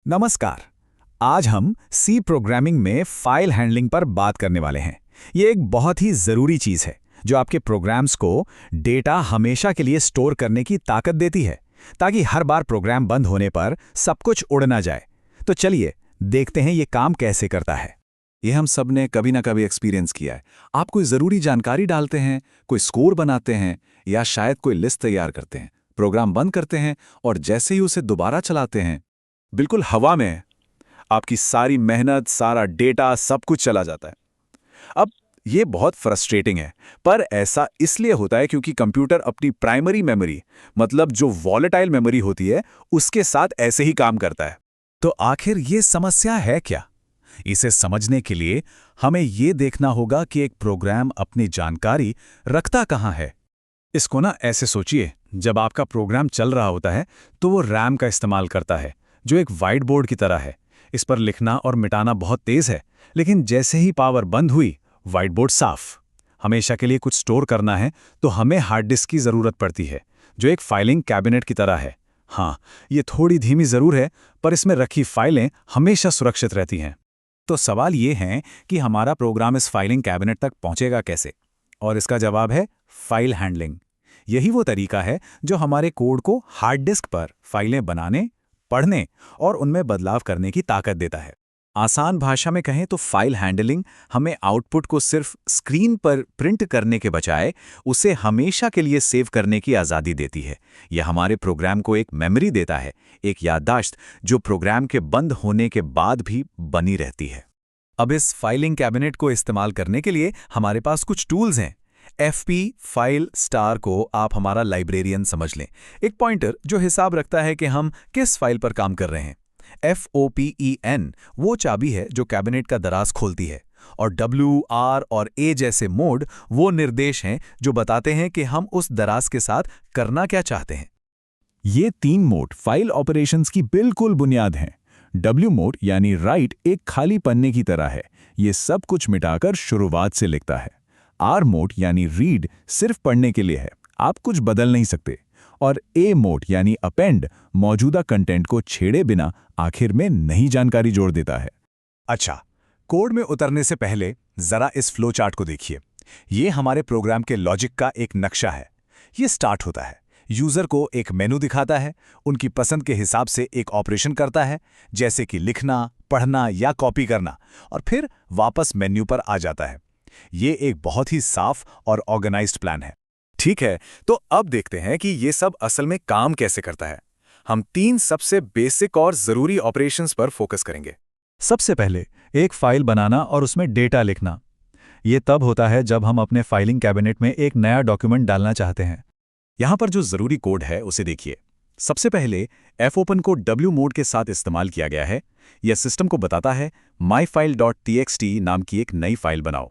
नमस्कार। आज हम सी प्रोग्रामिंग में फाइल हैंडलिंग पर बात करने वाले हैं। ये एक बहुत ही ज़रूरी चीज़ है जो आपके प्रोग्राम्स को डेटा हमेशा के लिए स्टोर करने की ताकत देती है, ताकि हर बार प्रोग्राम बंद होने पर सब कुछ उड़ ना जाए। तो चलिए देखते हैं ये काम कैसे करता है। ये हम सब ने कभी ना कभी एक्सपीरियंस किया है। आप कोई ज़रूरी जानकारी डालते हैं, कोई स्कोर बनाते हैं या शायद कोई लिस्ट तैयार करते हैं, प्रोग्राम बंद करते हैं और जैसे ही उसे दोबारा चलाते हैं, बिल्कुल हवा में है। आपकी सारी मेहनत, सारा डेटा, सब कुछ चला जाता है। अब ये बहुत फ्रस्ट्रेटिंग है, पर ऐसा इसलिए होता है क्योंकि कंप्यूटर अपनी प्राइमरी मेमोरी, मतलब जो वॉलेटाइल मेमोरी होती है, उसके साथ ऐसे ही काम करता है। तो आखिर ये समस्या है क्या? इसे समझने के लिए हमें ये देखना होगा कि एक प्रोग्राम अपनी जानकारी रखता कहाँ है। इसको ना ऐसे सोचिए, जब आपका प्रोग्राम चल रहा होता है तो वो रैम का इस्तेमाल करता है, जो एक व्हाइट बोर्ड की तरह है। इस पर लिखना और मिटाना बहुत तेज है, लेकिन जैसे ही पावर बंद हुई, व्हाइट बोर्ड साफ। हमेशा के लिए कुछ स्टोर करना है तो हमें हार्ड डिस्क की ज़रूरत पड़ती है, जो एक फाइलिंग कैबिनेट की तरह है। हाँ, ये थोड़ी धीमी ज़रूर है, पर इसमें रखी फाइलें हमेशा सुरक्षित रहती हैं। तो सवाल ये है कि हमारा प्रोग्राम इस फाइलिंग कैबिनेट तक पहुंचेगा कैसे? और इसका जवाब है फाइल हैंडलिंग। यही वो तरीका है जो हमारे कोड को हार्ड डिस्क पर फाइलें बनाने, पढ़ने और उनमें बदलाव करने की ताकत देता है। आसान भाषा में कहें तो फाइल हैंडलिंग हमें आउटपुट को सिर्फ स्क्रीन पर प्रिंट करने के बजाय उसे हमेशा के लिए सेव करने की आज़ादी देती है। यह हमारे प्रोग्राम को एक मेमोरी देता है, एक याददाश्त जो प्रोग्राम के बंद होने के बाद भी बनी रहती है। अब इस फाइलिंग कैबिनेट को इस्तेमाल करने के लिए हमारे पास कुछ टूल्स हैं। FP फाइल स्टार को आप हमारा लाइब्रेरियन समझ लें, एक पॉइंटर जो हिसाब रखता है कि हम किस फाइल पर काम कर रहे हैं। FOPEN वो चाबी है जो कैबिनेट का दराज खोलती है, और W, R और A जैसे मोड वो निर्देश हैं जो बताते हैं कि हम उस दराज के साथ करना क्या चाहते हैं। ये तीन मोड फाइल ऑपरेशंस की बिल्कुल बुनियाद हैं। W मोड यानी राइट एक खाली पन्ने की तरह है, ये सब कुछ मिटाकर शुरुआत से लिखता है। R मोड यानी रीड सिर्फ पढ़ने के लिए है, आप कुछ बदल नहीं सकते। और A मोड यानी अपेंड मौजूदा कंटेंट को छेड़े बिना आखिर में नई जानकारी जोड़ देता है। अच्छा, कोड में उतरने से पहले जरा इस फ्लो चार्ट को देखिए। ये हमारे प्रोग्राम के लॉजिक का एक नक्शा है। ये स्टार्ट होता है, यूजर को एक मेनू दिखाता है, उनकी पसंद के हिसाब से एक ऑपरेशन करता है, जैसे कि लिखना, पढ़ना या कॉपी करना, और फिर वापस मेन्यू पर आ जाता है। ये एक बहुत ही साफ और ऑर्गेनाइज्ड प्लान है। ठीक है, तो अब देखते हैं कि ये सब असल में काम कैसे करता है। हम तीन सबसे बेसिक और ज़रूरी ऑपरेशंस पर फोकस करेंगे। सबसे पहले एक फाइल बनाना और उसमें डेटा लिखना। ये तब होता है जब हम अपने फाइलिंग कैबिनेट में एक नया डॉक्यूमेंट डालना चाहते हैं। यहाँ पर जो ज़रूरी कोड है उसे देखिए। सबसे पहले fopen को W मोड के साथ इस्तेमाल किया गया है। यह सिस्टम को बताता है myfile.txt नाम की एक नई फाइल बनाओ।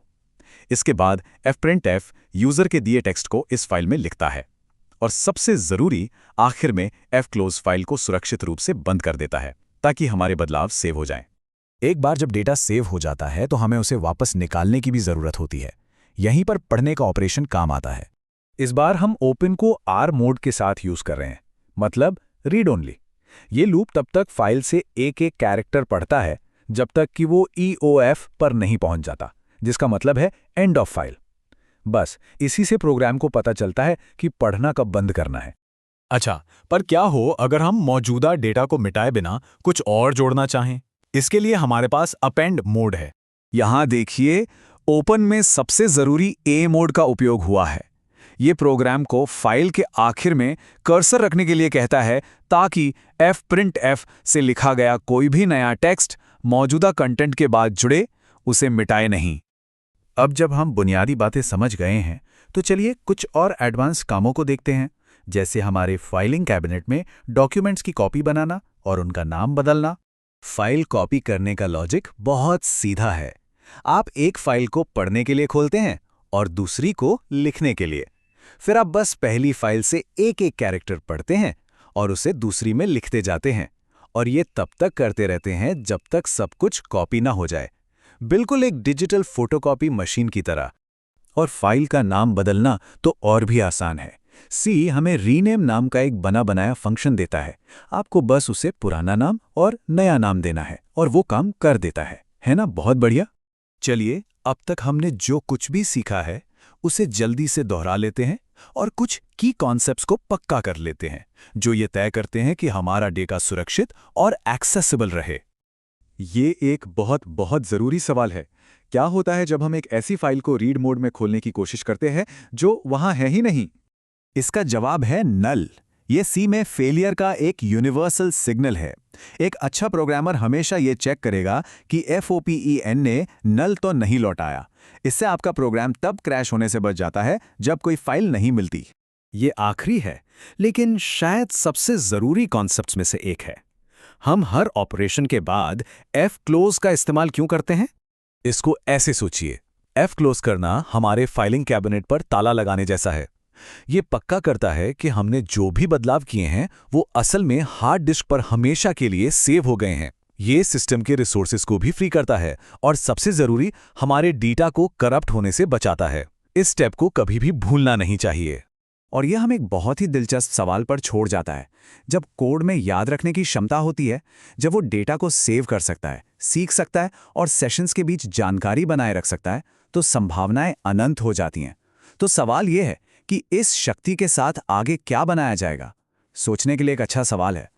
इसके बाद fprintf यूजर के दिए टेक्स्ट को इस फाइल में लिखता है, और सबसे जरूरी आखिर में fclose फाइल को सुरक्षित रूप से बंद कर देता है ताकि हमारे बदलाव सेव हो जाएं। एक बार जब डेटा सेव हो जाता है तो हमें उसे वापस निकालने की भी जरूरत होती है। यहीं पर पढ़ने का ऑपरेशन काम आता है। इस बार हम ओपन को R मोड के साथ यूज कर रहे हैं, मतलब रीड ओनली। ये लूप तब तक फाइल से एक एक कैरेक्टर पढ़ता है जब तक कि वो EOF पर नहीं पहुंच जाता, जिसका मतलब है एंड ऑफ फाइल। बस इसी से प्रोग्राम को पता चलता है कि पढ़ना कब बंद करना है। अच्छा, पर क्या हो अगर हम मौजूदा डेटा को मिटाए बिना कुछ और जोड़ना चाहें? इसके लिए हमारे पास अपेंड मोड है। यहां देखिए, ओपन में सबसे जरूरी A मोड का उपयोग हुआ है। ये प्रोग्राम को फाइल के आखिर में कर्सर रखने के लिए कहता है, ताकि fprintf से लिखा गया कोई भी नया टेक्स्ट मौजूदा कंटेंट के बाद जुड़े, उसे मिटाए नहीं। अब जब हम बुनियादी बातें समझ गए हैं तो चलिए कुछ और एडवांस कामों को देखते हैं, जैसे हमारे फाइलिंग कैबिनेट में डॉक्यूमेंट्स की कॉपी बनाना और उनका नाम बदलना। फाइल कॉपी करने का लॉजिक बहुत सीधा है। आप एक फाइल को पढ़ने के लिए खोलते हैं और दूसरी को लिखने के लिए। फिर आप बस पहली फाइल से एक एक कैरेक्टर पढ़ते हैं और उसे दूसरी में लिखते जाते हैं, और ये तब तक करते रहते हैं जब तक सब कुछ कॉपी ना हो जाए, बिल्कुल एक डिजिटल फोटोकॉपी मशीन की तरह। और फाइल का नाम बदलना तो और भी आसान है। सी हमें रीनेम नाम का एक बना बनाया फंक्शन देता है। आपको बस उसे पुराना नाम और नया नाम देना है और वो काम कर देता है ना? बहुत बढ़िया। चलिए, अब तक हमने जो कुछ भी सीखा है उसे जल्दी से दोहरा लेते हैं और कुछ की कॉन्सेप्ट्स को पक्का कर लेते हैं, जो ये तय करते हैं कि हमारा डेटा सुरक्षित और एक्सेसिबल रहे। ये एक बहुत बहुत ज़रूरी सवाल है। क्या होता है जब हम एक ऐसी फाइल को रीड मोड में खोलने की कोशिश करते हैं जो वहाँ है ही नहीं? इसका जवाब है नल। ये सी में फेलियर का एक यूनिवर्सल सिग्नल है। एक अच्छा प्रोग्रामर हमेशा ये चेक करेगा कि FOPEN ने नल तो नहीं लौटाया। इससे आपका प्रोग्राम तब क्रैश होने से बच जाता है जब कोई फाइल नहीं मिलती। ये आखिरी है, लेकिन शायद सबसे ज़रूरी कॉन्सेप्ट्स में से एक है। हम हर ऑपरेशन के बाद F-क्लोज का इस्तेमाल क्यों करते हैं? इसको ऐसे सोचिए, F-क्लोज करना हमारे फाइलिंग कैबिनेट पर ताला लगाने जैसा है। ये पक्का करता है कि हमने जो भी बदलाव किए हैं वो असल में हार्ड डिस्क पर हमेशा के लिए सेव हो गए हैं। ये सिस्टम के रिसोर्सेज को भी फ्री करता है और सबसे जरूरी, हमारे डेटा को करप्ट होने से बचाता है। इस स्टेप को कभी भी भूलना नहीं चाहिए। और यह हमें एक बहुत ही दिलचस्प सवाल पर छोड़ जाता है। जब कोड में याद रखने की क्षमता होती है, जब वो डेटा को सेव कर सकता है, सीख सकता है और सेशंस के बीच जानकारी बनाए रख सकता है, तो संभावनाएं अनंत हो जाती हैं। तो सवाल यह है कि इस शक्ति के साथ आगे क्या बनाया जाएगा? सोचने के लिए एक अच्छा सवाल है।